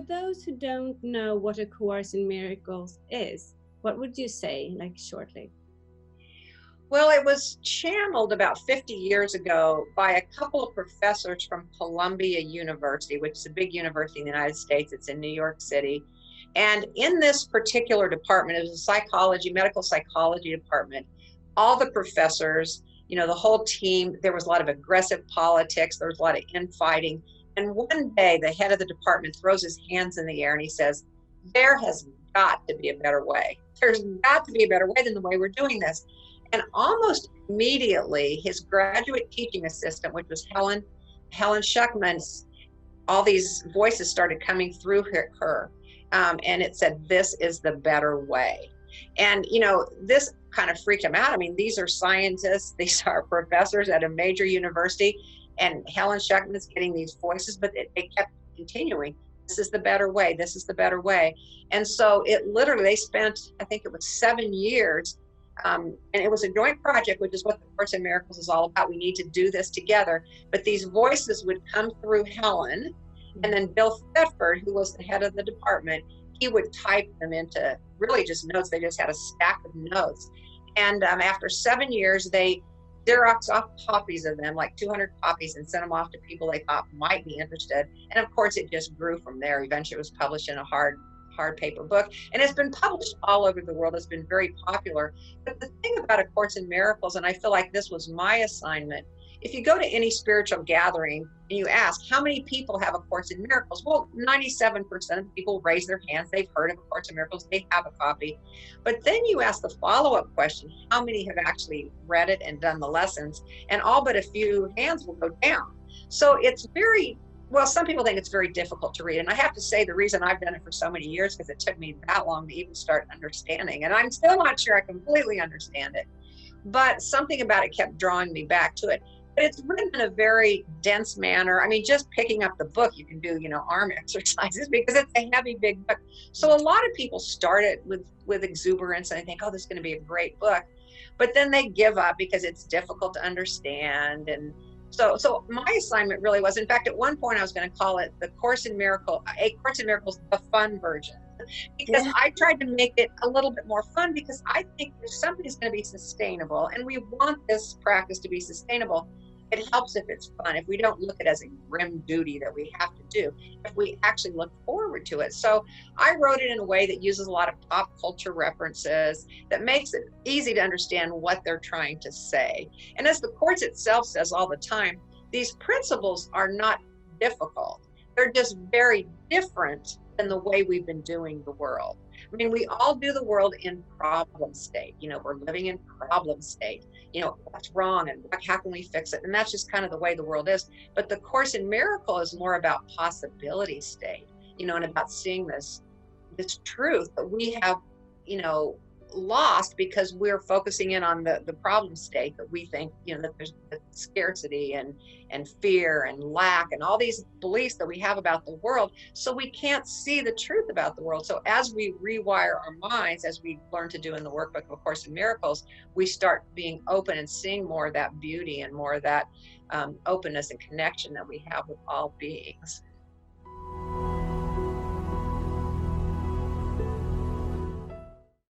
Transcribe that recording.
those who don't know what A Course in Miracles is, what would you say, like shortly? Well, it was channeled about 50 years ago by a couple of professors from Columbia University, which is a big university in the United States. It's in New York City. And in this particular department, it was a psychology, medical psychology department. All the professors, you know, the whole team, there was a lot of aggressive politics. There was a lot of infighting. And one day, the head of the department throws his hands in the air and he says, there has got to be a better way. There's got to be a better way than the way we're doing this. And almost immediately, his graduate teaching assistant, which was Helen Schuckman's, all these voices started coming through her. And it said, this is the better way. And, you know, this kind of freaked him out. I mean, these are scientists, these are professors at a major university, and Helen Schuckman's getting these voices, but they kept continuing. This is the better way. This is the better way. And so it literally, they spent, I think it was 7 years. And it was a joint project, which is what the Course in Miracles is all about. We need to do this together. But these voices would come through Helen, and then Bill Thetford, who was the head of the department, he would type them into really just notes. They just had a stack of notes. And after 7 years, they Xerox off copies of them, like 200 copies, and sent them off to people they thought might be interested. And of course, it just grew from there. Eventually, it was published in a hard paper book, and it's been published all over the world. It's been very popular. But the thing about A Course in Miracles, and I feel like this was my assignment, if you go to any spiritual gathering and you ask how many people have A Course in Miracles, well, 97% of people raise their hands. They've heard of A Course in Miracles. They have a copy. But then you ask the follow-up question, how many have actually read it and done the lessons? And all but a few hands will go down. So it's very, well, some people think it's very difficult to read. And I have to say, the reason I've done it for so many years, because it took me that long to even start understanding. And I'm still not sure I completely understand it. But something about it kept drawing me back to it. But it's written in a very dense manner. I mean, just picking up the book, you can do, you know, arm exercises because it's a heavy, big book. So a lot of people start it with exuberance and they think, oh, this is going to be a great book. But then they give up because it's difficult to understand. And so my assignment really was, in fact, at one point I was going to call it A Course in Miracles, the fun version, because I tried to make it a little bit more fun, because I think if something's going to be sustainable, and we want this practice to be sustainable, it helps if it's fun, if we don't look at it as a grim duty that we have to do, if we actually look forward to it. So I wrote it in a way that uses a lot of pop culture references, that makes it easy to understand what they're trying to say. And as the Course itself says all the time, these principles are not difficult. They're just very different than the way we've been doing the world. I mean, we all do the world in problem state. You know, we're living in problem state. You know, what's wrong and how can we fix it? And that's just kind of the way the world is. But the Course in Miracle is more about possibility state, you know, and about seeing this truth that we have, you know, lost because we're focusing in on the problem state, that we think, you know, that there's scarcity and fear and lack and all these beliefs that we have about the world. So we can't see the truth about the world. So as we rewire our minds, as we learn to do in the workbook of A Course in Miracles, we start being open and seeing more of that beauty and more of that openness and connection that we have with all beings.